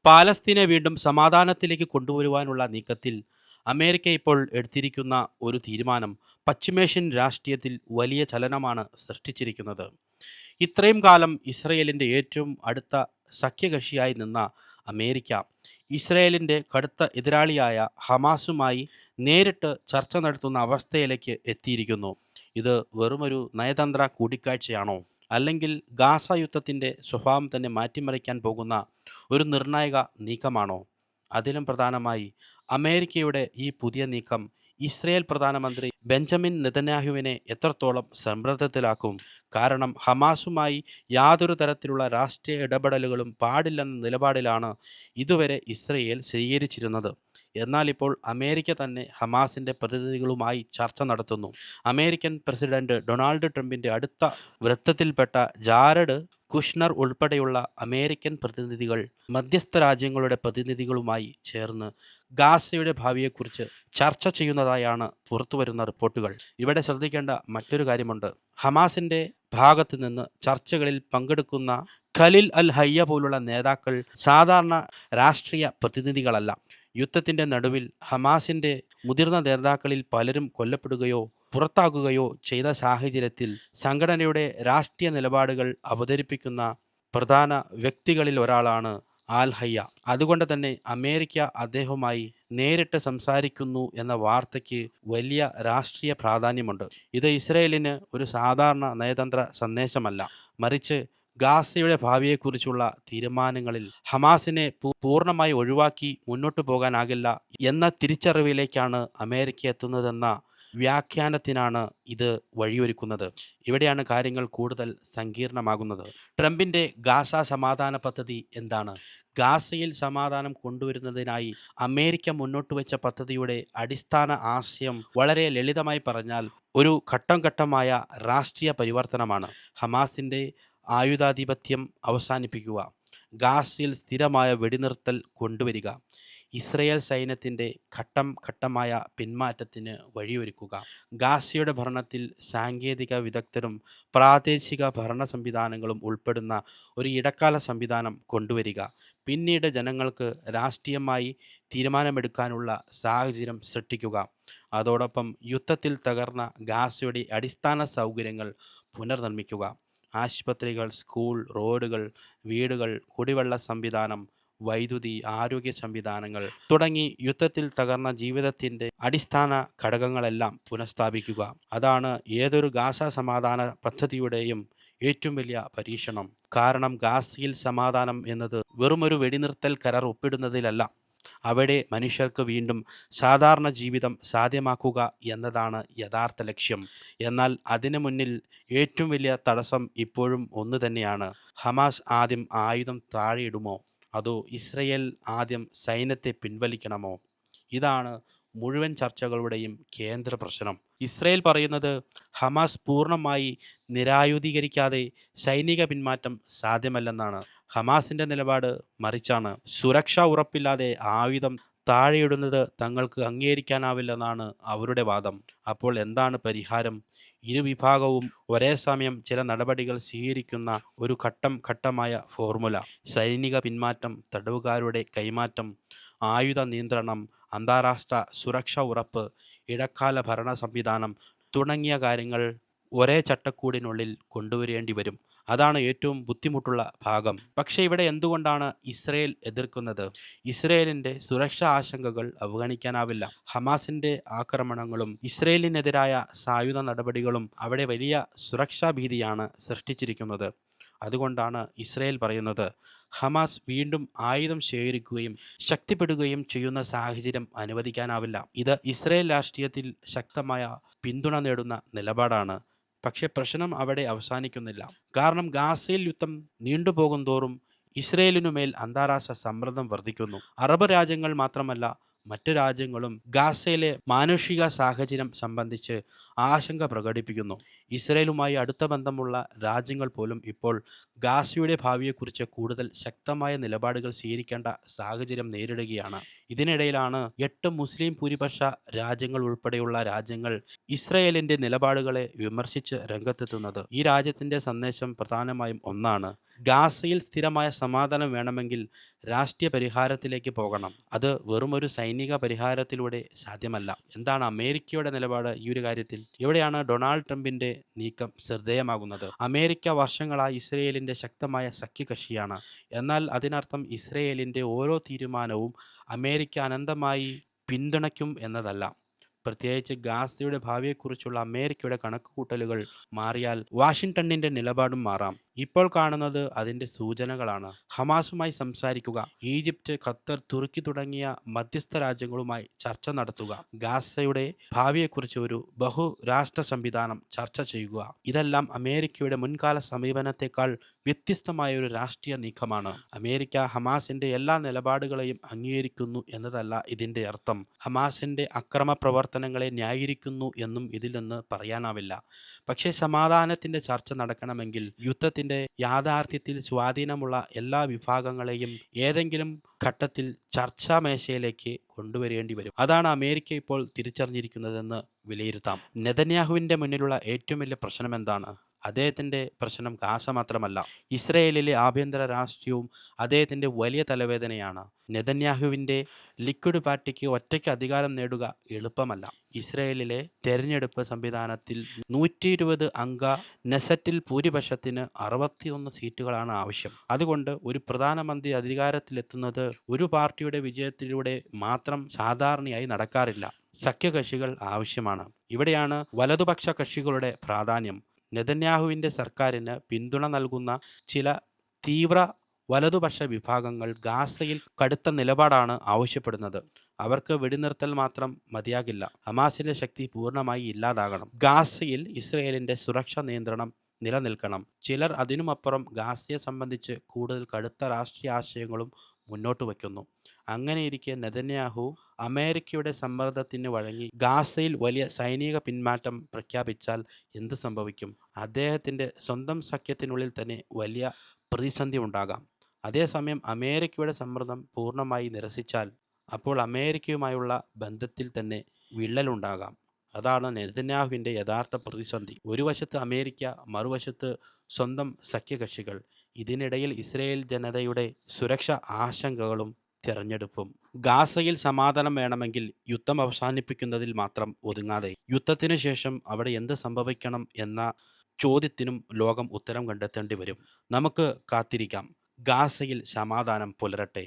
പാലസ്തീനെ വീണ്ടും സമാധാനത്തിലേക്ക് കൊണ്ടുവരുവാനുള്ള നീക്കത്തിൽ അമേരിക്ക ഇപ്പോൾ എടുത്തിരിക്കുന്ന ഒരു തീരുമാനം പശ്ചിമേഷ്യൻ രാഷ്ട്രീയത്തിൽ വലിയ ചലനമാണ് സൃഷ്ടിച്ചിരിക്കുന്നത്. ഇത്രയും കാലം ഇസ്രയേലിൻ്റെ ഏറ്റവും അടുത്ത സഖ്യകക്ഷിയായി നിന്ന അമേരിക്ക ഇസ്രയേലിൻ്റെ കടുത്ത എതിരാളിയായ ഹമാസുമായി നേരിട്ട് ചർച്ച നടത്തുന്ന അവസ്ഥയിലേക്ക് എത്തിയിരിക്കുന്നു. ഇത് വെറുമൊരു നയതന്ത്ര കൂടിക്കാഴ്ചയാണോ, അല്ലെങ്കിൽ ഗാസ യുദ്ധത്തിൻ്റെ സ്വഭാവം തന്നെ മാറ്റിമറിക്കാൻ പോകുന്ന ഒരു നിർണായക നീക്കമാണോ? അതിലും പ്രധാനമായി അമേരിക്കയുടെ ഈ പുതിയ നീക്കം ഇസ്രയേൽ പ്രധാനമന്ത്രി ബെഞ്ചമിൻ നെതന്യാഹുവിനെ എത്രത്തോളം സമ്മർദ്ദത്തിലാക്കും? കാരണം ഹമാസുമായി യാതൊരു തരത്തിലുള്ള രാഷ്ട്രീയ ഇടപെടലുകളും പാടില്ലെന്ന നിലപാടിലാണ് ഇതുവരെ ഇസ്രയേൽ സ്വീകരിച്ചിരുന്നത്. എന്നാൽ ഇപ്പോൾ അമേരിക്ക തന്നെ ഹമാസിൻ്റെ പ്രതിനിധികളുമായി ചർച്ച നടത്തുന്നു. അമേരിക്കൻ പ്രസിഡന്റ് ഡൊണാൾഡ് ട്രംപിൻ്റെ അടുത്ത വൃത്തത്തിൽപ്പെട്ട ജാരഡ് കുഷ്നർ ഉൾപ്പെടെയുള്ള അമേരിക്കൻ പ്രതിനിധികൾ മധ്യസ്ഥ രാജ്യങ്ങളുടെ പ്രതിനിധികളുമായി ചേർന്ന് ഗാസയുടെ ഭാവിയെക്കുറിച്ച് ചർച്ച ചെയ്യുന്നതായാണ് പുറത്തുവരുന്ന റിപ്പോർട്ടുകൾ. ഇവിടെ ശ്രദ്ധിക്കേണ്ട മറ്റൊരു കാര്യമുണ്ട്. ഹമാസിൻ്റെ ഭാഗത്ത് നിന്ന് ചർച്ചകളിൽ പങ്കെടുക്കുന്ന ഖലിൽ അൽ ഹയ്യ പോലുള്ള നേതാക്കൾ സാധാരണ രാഷ്ട്രീയ പ്രതിനിധികളല്ല. യുദ്ധത്തിൻ്റെ നടുവിൽ ഹമാസിൻ്റെ മുതിർന്ന നേതാക്കളിൽ പലരും കൊല്ലപ്പെടുകയോ പുറത്താകുകയോ ചെയ്ത സാഹചര്യത്തിൽ സംഘടനയുടെ രാഷ്ട്രീയ നിലപാടുകൾ അവതരിപ്പിക്കുന്ന പ്രധാന വ്യക്തികളിൽ ഒരാളാണ് ആൽ ഹയ്യ. അതുകൊണ്ട് തന്നെ അമേരിക്ക അദ്ദേഹവുമായി നേരിട്ട് സംസാരിക്കുന്നു എന്ന വാർത്തയ്ക്ക് വലിയ രാഷ്ട്രീയ പ്രാധാന്യമുണ്ട്. ഇത് ഇസ്രയേലിന് ഒരു സാധാരണ നയതന്ത്ര സന്ദേശമല്ല, മറിച്ച് ഗാസയുടെ ഭാവിയെക്കുറിച്ചുള്ള തീരുമാനങ്ങളിൽ ഹമാസിനെ പൂർണ്ണമായി ഒഴിവാക്കി മുന്നോട്ടു പോകാനാകില്ല എന്ന തിരിച്ചറിവിലേക്കാണ് അമേരിക്ക എത്തുന്നതെന്ന വ്യാഖ്യാനത്തിനാണ് ഇത് വഴിയൊരുക്കുന്നത്. ഇവിടെയാണ് കാര്യങ്ങൾ കൂടുതൽ സങ്കീർണമാകുന്നത്. ട്രംപിൻ്റെ ഗാസ സമാധാന പദ്ധതി എന്താണ്? ഗാസയിൽ സമാധാനം കൊണ്ടുവരുന്നതിനായി അമേരിക്ക മുന്നോട്ട് വെച്ച പദ്ധതിയുടെ അടിസ്ഥാന ആശയം വളരെ ലളിതമായി പറഞ്ഞാൽ ഒരു ഘട്ടം ഘട്ടമായ രാഷ്ട്രീയ പരിവർത്തനമാണ്. ഹമാസിൻ്റെ ആയുധാധിപത്യം അവസാനിപ്പിക്കുക, ഗാസയിൽ സ്ഥിരമായ വെടിനിർത്തൽ കൊണ്ടുവരിക, ഇസ്രയേൽ സൈന്യത്തിൻ്റെ ഘട്ടം ഘട്ടമായ പിന്മാറ്റത്തിന് വഴിയൊരുക്കുക, ഗാസയുടെ ഭരണത്തിൽ സാങ്കേതിക വിദഗ്ധരും പ്രാദേശിക ഭരണ സംവിധാനങ്ങളും ഉൾപ്പെടുന്ന ഒരു ഇടക്കാല സംവിധാനം കൊണ്ടുവരിക, പിന്നീട് ജനങ്ങൾക്ക് രാഷ്ട്രീയമായി തീരുമാനമെടുക്കാനുള്ള സാഹചര്യം സൃഷ്ടിക്കുക, അതോടൊപ്പം യുദ്ധത്തിൽ തകർന്ന ഗാസയുടെ അടിസ്ഥാന സൗകര്യങ്ങൾ പുനർനിർമ്മിക്കുക, ആശുപത്രികൾ, സ്കൂൾ, റോഡുകൾ, വീടുകൾ, കുടിവെള്ള സംവിധാനം, വൈദ്യുതി, ആരോഗ്യ സംവിധാനങ്ങൾ തുടങ്ങി യുദ്ധത്തിൽ തകർന്ന ജീവിതത്തിൻ്റെ അടിസ്ഥാന ഘടകങ്ങളെല്ലാം പുനഃസ്ഥാപിക്കുക. അതാണ് ഏതൊരു ഗാസ സമാധാന പദ്ധതിയുടെയും ഏറ്റവും വലിയ പരീക്ഷണം. കാരണം ഗാസയിൽ സമാധാനം എന്നത് വെറുമൊരു വെടിനിർത്തൽ കരാർ ഒപ്പിടുന്നതിലല്ല, അവിടെ മനുഷ്യർക്ക് വീണ്ടും സാധാരണ ജീവിതം സാധ്യമാക്കുക എന്നതാണ് യഥാർത്ഥ ലക്ഷ്യം. എന്നാൽ അതിനു മുന്നിൽ ഏറ്റവും വലിയ തടസ്സം ഇപ്പോഴും ഒന്ന് തന്നെയാണ്. ഹമാസ് ആദ്യം ആയുധം താഴെയിടുമോ, അതോ ഇസ്രയേൽ ആദ്യം സൈന്യത്തെ പിൻവലിക്കണമോ? ഇതാണ് മുഴുവൻ ചർച്ചകളുടെയും കേന്ദ്ര പ്രശ്നം. ഇസ്രയേൽ പറയുന്നത് ഹമാസ് പൂർണ്ണമായി നിരായുധീകരിക്കാതെ സൈനിക പിന്മാറ്റം സാധ്യമല്ലെന്നാണ്. ഹമാസിൻ്റെ നിലപാട് മറിച്ചാണ്. സുരക്ഷ ഉറപ്പില്ലാതെ ആയുധം താഴെയിടുന്നത് തങ്ങൾക്ക് അംഗീകരിക്കാനാവില്ലെന്നാണ് അവരുടെ വാദം. അപ്പോൾ എന്താണ് പരിഹാരം? ഇരുവിഭാഗവും ഒരേ സമയം ചില നടപടികൾ സ്വീകരിക്കുന്ന ഒരു ഘട്ടം ഘട്ടമായ ഫോർമുല. സൈനിക പിന്മാറ്റം, തടവുകാരുടെ കൈമാറ്റം, ആയുധ നിയന്ത്രണം, അന്താരാഷ്ട്ര സുരക്ഷ ഉറപ്പ്, ഇടക്കാല ഭരണ സംവിധാനം തുടങ്ങിയ കാര്യങ്ങൾ ഒരേ ചട്ടക്കൂടിനുള്ളിൽ കൊണ്ടുവരേണ്ടി വരും. അതാണ് ഏറ്റവും ബുദ്ധിമുട്ടുള്ള ഭാഗം. പക്ഷേ ഇവിടെ എന്തുകൊണ്ടാണ് ഇസ്രയേൽ എതിർക്കുന്നത്? ഇസ്രയേലിൻ്റെ സുരക്ഷാ ആശങ്കകൾ അവഗണിക്കാനാവില്ല. ഹമാസിൻ്റെ ആക്രമണങ്ങളും ഇസ്രയേലിനെതിരായ സായുധ നടപടികളും അവിടെ വലിയ സുരക്ഷാ ഭീതിയാണ് സൃഷ്ടിച്ചിരിക്കുന്നത്. അതുകൊണ്ടാണ് ഇസ്രയേൽ പറയുന്നത് ഹമാസ് വീണ്ടും ആയുധം ശേഖരിക്കുകയും ശക്തിപ്പെടുകയും ചെയ്യുന്ന സാഹചര്യം അനുവദിക്കാനാവില്ല. ഇത് ഇസ്രയേൽ രാഷ്ട്രീയത്തിൽ ശക്തമായ പിന്തുണ നേടുന്ന നിലപാടാണ്. പക്ഷേ പ്രശ്നം അവിടെ അവസാനിക്കുന്നില്ല. കാരണം ഗാസയിൽ യുദ്ധം നീണ്ടുപോകും തോറും ഇസ്രയേലിനുമേൽ അന്താരാഷ്ട്ര സമ്മർദ്ദം വർദ്ധിക്കുന്നു. അറബ് രാജ്യങ്ങൾ മാത്രമല്ല, മറ്റു രാജ്യങ്ങളും ഗാസയിലെ മാനുഷിക സാഹചര്യം സംബന്ധിച്ച് ആശങ്ക പ്രകടിപ്പിക്കുന്നു. ഇസ്രയേലുമായി അടുത്ത ബന്ധമുള്ള രാജ്യങ്ങൾ പോലും ഇപ്പോൾ ഗാസയുടെ ഭാവിയെക്കുറിച്ച് കൂടുതൽ ശക്തമായ നിലപാടുകൾ സ്വീകരിക്കേണ്ട സാഹചര്യം നേരിടുകയാണ്. ഇതിനിടയിലാണ് 8 മുസ്ലിം ഭൂരിപക്ഷ രാജ്യങ്ങൾ ഉൾപ്പെടെയുള്ള രാജ്യങ്ങൾ ഇസ്രയേലിൻ്റെ നിലപാടുകളെ വിമർശിച്ച് രംഗത്തെത്തുന്നത്. ഈ രാജ്യത്തിൻ്റെ സന്ദേശം പ്രധാനമായും ഒന്നാണ്: ഗാസയിൽ സ്ഥിരമായ സമാധാനം വേണമെങ്കിൽ രാഷ്ട്രീയ പരിഹാരത്തിലേക്ക് പോകണം. അത് വെറുമൊരു സൈനിക പരിഹാരത്തിലൂടെ സാധ്യമല്ല. എന്താണ് അമേരിക്കയുടെ നിലപാട് ഈ ഒരു കാര്യത്തിൽ? ഇവിടെയാണ് ഡൊണാൾഡ് ട്രംപിന്റെ നീക്കം ശ്രദ്ധേയമാകുന്നത്. അമേരിക്ക വർഷങ്ങളായി ഇസ്രയേലിന്റെ ശക്തമായ സഖ്യകക്ഷിയാണ്. എന്നാൽ അതിനർത്ഥം ഇസ്രയേലിന്റെ ഓരോ തീരുമാനവും അമേരിക്ക അനന്തമായി പിന്തുണയ്ക്കും എന്നതല്ല. പ്രത്യേകിച്ച് ഗാസയുടെ ഭാവിയെക്കുറിച്ചുള്ള അമേരിക്കയുടെ കണക്കുകൂട്ടലുകൾ മാറിയാൽ വാഷിംഗ്ടണിന്റെ നിലപാടും മാറാം. ഇപ്പോൾ കാണുന്നത് അതിന്റെ സൂചനകളാണ്. ഹമാസുമായി സംസാരിക്കുക, ഈജിപ്റ്റ്, ഖത്തർ, തുർക്കി തുടങ്ങിയ മധ്യസ്ഥ രാജ്യങ്ങളുമായി ചർച്ച നടത്തുക, ഗാസയുടെ ഭാവിയെക്കുറിച്ച് ഒരു ബഹുരാഷ്ട്ര സംവിധാനം ചർച്ച ചെയ്യുക. ഇതെല്ലാം അമേരിക്കയുടെ മുൻകാല സമീപനത്തെക്കാൾ വ്യത്യസ്തമായ ഒരു രാഷ്ട്രീയ നീക്കമാണ്. അമേരിക്ക ഹമാസിന്റെ എല്ലാ നിലപാടുകളെയും അംഗീകരിക്കുന്നു എന്നതല്ല ഇതിന്റെ അർത്ഥം. ഹമാസിന്റെ അക്രമ പ്രവർത്തനങ്ങളെ ന്യായീകരിക്കുന്നു എന്നും ഇതിൽ നിന്ന് പറയാനാവില്ല. പക്ഷേ സമാധാനത്തിന്റെ ചർച്ച നടക്കണമെങ്കിൽ യുദ്ധത്തിന്റെ യാഥാർത്ഥ്യത്തിൽ സ്വാധീനമുള്ള എല്ലാ വിഭാഗങ്ങളെയും ഏതെങ്കിലും ഘട്ടത്തിൽ ചർച്ചാ മേശയിലേക്ക് കൊണ്ടുവരേണ്ടി വരും. അതാണ് അമേരിക്ക ഇപ്പോൾ തിരിച്ചറിഞ്ഞിരിക്കുന്നതെന്ന് വിലയിരുത്താം. നെതന്യാഹുവിന്റെ മുന്നിലുള്ള ഏറ്റവും വലിയ പ്രശ്നം എന്താണ്? അദ്ദേഹത്തിൻ്റെ പ്രശ്നം ഗാസ മാത്രമല്ല, ഇസ്രയേലിലെ ആഭ്യന്തര രാഷ്ട്രീയവും അദ്ദേഹത്തിൻ്റെ വലിയ തലവേദനയാണ്. നെതന്യാഹുവിൻ്റെ ലിക്വിഡ് പാർട്ടിക്ക് ഒറ്റയ്ക്ക് അധികാരം നേടുക എളുപ്പമല്ല. ഇസ്രയേലിലെ തെരഞ്ഞെടുപ്പ് സംവിധാനത്തിൽ 120 അംഗ നെസറ്റിൽ ഭൂരിപക്ഷത്തിന് 61 സീറ്റുകളാണ് ആവശ്യം. അതുകൊണ്ട് ഒരു പ്രധാനമന്ത്രി അധികാരത്തിലെത്തുന്നത് ഒരു പാർട്ടിയുടെ വിജയത്തിലൂടെ മാത്രം സാധാരണയായി നടക്കാറില്ല. സഖ്യകക്ഷികൾ ആവശ്യമാണ്. ഇവിടെയാണ് വലതുപക്ഷ കക്ഷികളുടെ പ്രാധാന്യം. നെതന്യാഹുവിൻ്റെ സർക്കാരിന് പിന്തുണ നൽകുന്ന ചില തീവ്ര വലതുപക്ഷ വിഭാഗങ്ങൾ ഗാസയിൽ കടുത്ത നിലപാടാണ് ആവശ്യപ്പെടുന്നത്. അവർക്ക് വെടിനിർത്തൽ മാത്രം മതിയാകില്ല, ഹമാസിന്റെ ശക്തി പൂർണ്ണമായി ഇല്ലാതാകണം. ഗാസയിൽ ഇസ്രയേലിന്റെ സുരക്ഷാ നിയന്ത്രണം നിലനിൽക്കണം. ചിലർ അതിനുമപ്പുറം ഗാസയെ സംബന്ധിച്ച് കൂടുതൽ കടുത്ത രാഷ്ട്രീയ ആശയങ്ങളും മുന്നോട്ട് വയ്ക്കുന്നു. അങ്ങനെയിരിക്കെ നെതന്യാഹു അമേരിക്കയുടെ സമ്മർദ്ദത്തിന് വഴങ്ങി ഗാസയിൽ വലിയ സൈനിക പിന്മാറ്റം പ്രഖ്യാപിച്ചാൽ എന്ത് സംഭവിക്കും? അദ്ദേഹത്തിൻ്റെ സ്വന്തം സഖ്യത്തിനുള്ളിൽ തന്നെ വലിയ പ്രതിസന്ധി ഉണ്ടാകാം. അതേസമയം അമേരിക്കയുടെ സമ്മർദ്ദം പൂർണ്ണമായി നിരസിച്ചാൽ അപ്പോൾ അമേരിക്കയുമായുള്ള ബന്ധത്തിൽ തന്നെ വിള്ളലുണ്ടാകാം. അതാണ് നെതന്യാഹുവിൻ്റെ യഥാർത്ഥ പ്രതിസന്ധി. ഒരു വശത്ത് അമേരിക്ക, മറുവശത്ത് സ്വന്തം സഖ്യകക്ഷികൾ. ഇതിനിടയിൽ ഇസ്രയേൽ ജനതയുടെ സുരക്ഷ ആശങ്കകളും തെരഞ്ഞെടുപ്പും. ഗാസയിൽ സമാധാനം വേണമെങ്കിൽ യുദ്ധം അവസാനിപ്പിക്കുന്നതിൽ മാത്രം ഒതുങ്ങാതെ യുദ്ധത്തിനു ശേഷം അവിടെ എന്ത് സംഭവിക്കണം എന്ന ചോദ്യത്തിനും ലോകം ഉത്തരം കണ്ടെത്തേണ്ടി വരും. നമുക്ക് കാത്തിരിക്കാം. ഗാസയിൽ സമാധാനം പുലരട്ടെ.